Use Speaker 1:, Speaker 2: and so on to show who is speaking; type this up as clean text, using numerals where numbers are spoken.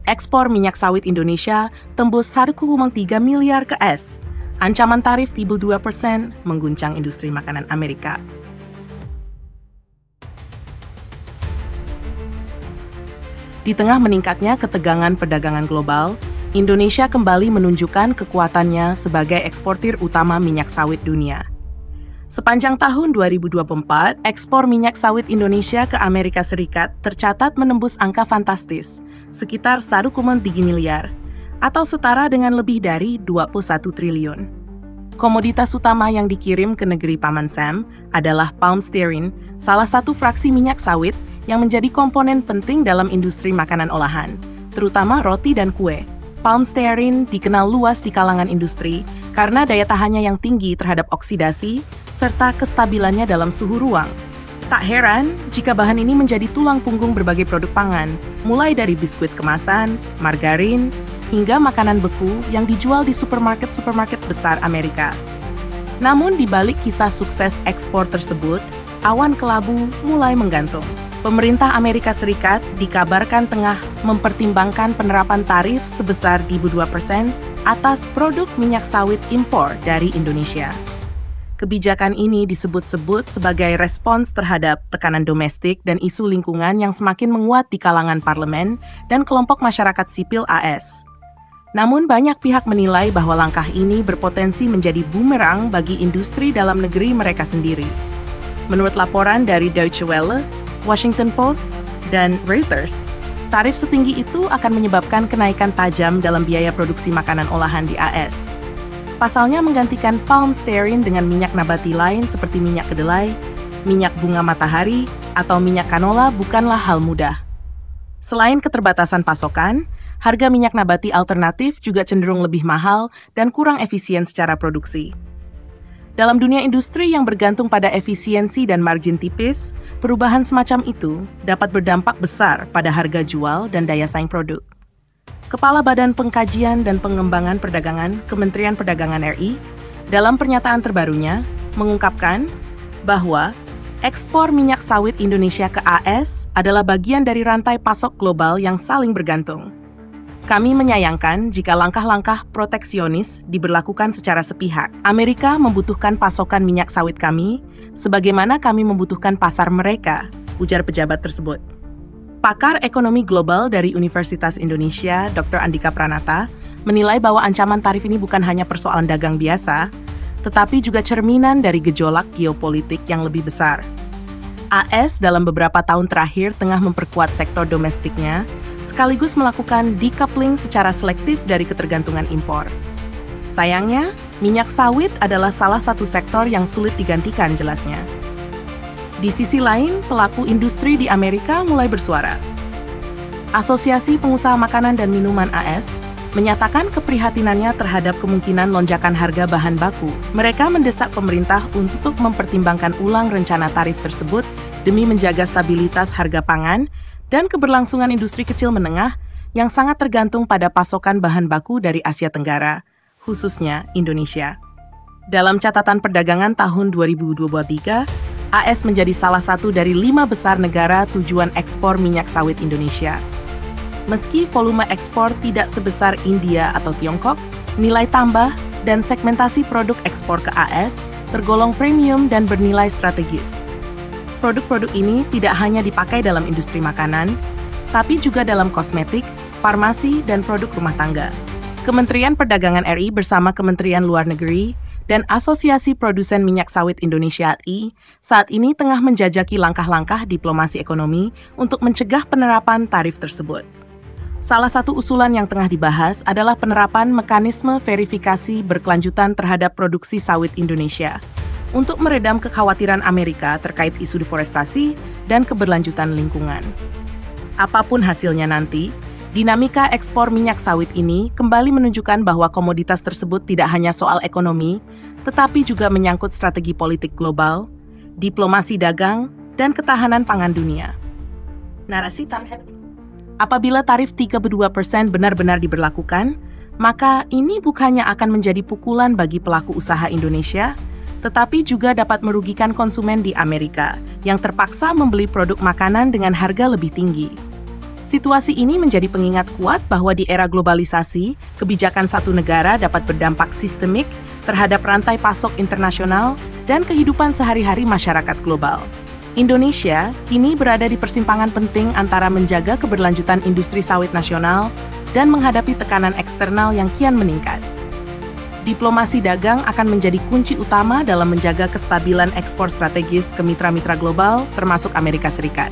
Speaker 1: ekspor minyak sawit Indonesia tembus 1,3 miliar ke AS. Ancaman tarif timbul 2% mengguncang industri makanan Amerika. Di tengah meningkatnya ketegangan perdagangan global, Indonesia kembali menunjukkan kekuatannya sebagai eksportir utama minyak sawit dunia. Sepanjang tahun 2024, ekspor minyak sawit Indonesia ke Amerika Serikat tercatat menembus angka fantastis, sekitar 1,3 miliar, atau setara dengan lebih dari 21 triliun. Komoditas utama yang dikirim ke negeri Paman Sam adalah palm stearin, salah satu fraksi minyak sawit yang menjadi komponen penting dalam industri makanan olahan, terutama roti dan kue. Palm stearin dikenal luas di kalangan industri karena daya tahannya yang tinggi terhadap oksidasi serta kestabilannya dalam suhu ruang. Tak heran jika bahan ini menjadi tulang punggung berbagai produk pangan, mulai dari biskuit kemasan, margarin, hingga makanan beku yang dijual di supermarket-supermarket besar Amerika. Namun di balik kisah sukses ekspor tersebut, awan kelabu mulai menggantung. Pemerintah Amerika Serikat dikabarkan tengah mempertimbangkan penerapan tarif sebesar 2% atas produk minyak sawit impor dari Indonesia. Kebijakan ini disebut-sebut sebagai respons terhadap tekanan domestik dan isu lingkungan yang semakin menguat di kalangan parlemen dan kelompok masyarakat sipil AS. Namun banyak pihak menilai bahwa langkah ini berpotensi menjadi bumerang bagi industri dalam negeri mereka sendiri. Menurut laporan dari Deutsche Welle, Washington Post, dan Reuters, tarif setinggi itu akan menyebabkan kenaikan tajam dalam biaya produksi makanan olahan di AS. Pasalnya menggantikan palm stearin dengan minyak nabati lain seperti minyak kedelai, minyak bunga matahari, atau minyak canola bukanlah hal mudah. Selain keterbatasan pasokan, harga minyak nabati alternatif juga cenderung lebih mahal dan kurang efisien secara produksi. Dalam dunia industri yang bergantung pada efisiensi dan margin tipis, perubahan semacam itu dapat berdampak besar pada harga jual dan daya saing produk. Kepala Badan Pengkajian dan Pengembangan Perdagangan Kementerian Perdagangan RI, dalam pernyataan terbarunya, mengungkapkan bahwa ekspor minyak sawit Indonesia ke AS adalah bagian dari rantai pasok global yang saling bergantung. Kami menyayangkan jika langkah-langkah proteksionis diberlakukan secara sepihak. Amerika membutuhkan pasokan minyak sawit kami, sebagaimana kami membutuhkan pasar mereka, ujar pejabat tersebut. Pakar ekonomi global dari Universitas Indonesia, Dr. Andika Pranata, menilai bahwa ancaman tarif ini bukan hanya persoalan dagang biasa, tetapi juga cerminan dari gejolak geopolitik yang lebih besar. AS dalam beberapa tahun terakhir tengah memperkuat sektor domestiknya, sekaligus melakukan decoupling secara selektif dari ketergantungan impor. Sayangnya, minyak sawit adalah salah satu sektor yang sulit digantikan jelasnya. Di sisi lain, pelaku industri di Amerika mulai bersuara. Asosiasi Pengusaha Makanan dan Minuman AS menyatakan keprihatinannya terhadap kemungkinan lonjakan harga bahan baku. Mereka mendesak pemerintah untuk mempertimbangkan ulang rencana tarif tersebut demi menjaga stabilitas harga pangan dan keberlangsungan industri kecil menengah yang sangat tergantung pada pasokan bahan baku dari Asia Tenggara, khususnya Indonesia. Dalam catatan perdagangan tahun 2023, AS menjadi salah satu dari 5 besar negara tujuan ekspor minyak sawit Indonesia. Meski volume ekspor tidak sebesar India atau Tiongkok, nilai tambah dan segmentasi produk ekspor ke AS tergolong premium dan bernilai strategis. Produk-produk ini tidak hanya dipakai dalam industri makanan, tapi juga dalam kosmetik, farmasi, dan produk rumah tangga. Kementerian Perdagangan RI bersama Kementerian Luar Negeri dan Asosiasi Produsen Minyak Sawit Indonesia (API) saat ini tengah menjajaki langkah-langkah diplomasi ekonomi untuk mencegah penerapan tarif tersebut. Salah satu usulan yang tengah dibahas adalah penerapan mekanisme verifikasi berkelanjutan terhadap produksi sawit Indonesia untuk meredam kekhawatiran Amerika terkait isu deforestasi dan keberlanjutan lingkungan. Apapun hasilnya nanti, dinamika ekspor minyak sawit ini kembali menunjukkan bahwa komoditas tersebut tidak hanya soal ekonomi, tetapi juga menyangkut strategi politik global, diplomasi dagang, dan ketahanan pangan dunia. Narasi target. Apabila tarif 32% benar-benar diberlakukan, maka ini bukannya akan menjadi pukulan bagi pelaku usaha Indonesia, tetapi juga dapat merugikan konsumen di Amerika yang terpaksa membeli produk makanan dengan harga lebih tinggi. Situasi ini menjadi pengingat kuat bahwa di era globalisasi, kebijakan satu negara dapat berdampak sistemik terhadap rantai pasok internasional dan kehidupan sehari-hari masyarakat global. Indonesia kini berada di persimpangan penting antara menjaga keberlanjutan industri sawit nasional dan menghadapi tekanan eksternal yang kian meningkat. Diplomasi dagang akan menjadi kunci utama dalam menjaga kestabilan ekspor strategis ke mitra-mitra global, termasuk Amerika Serikat.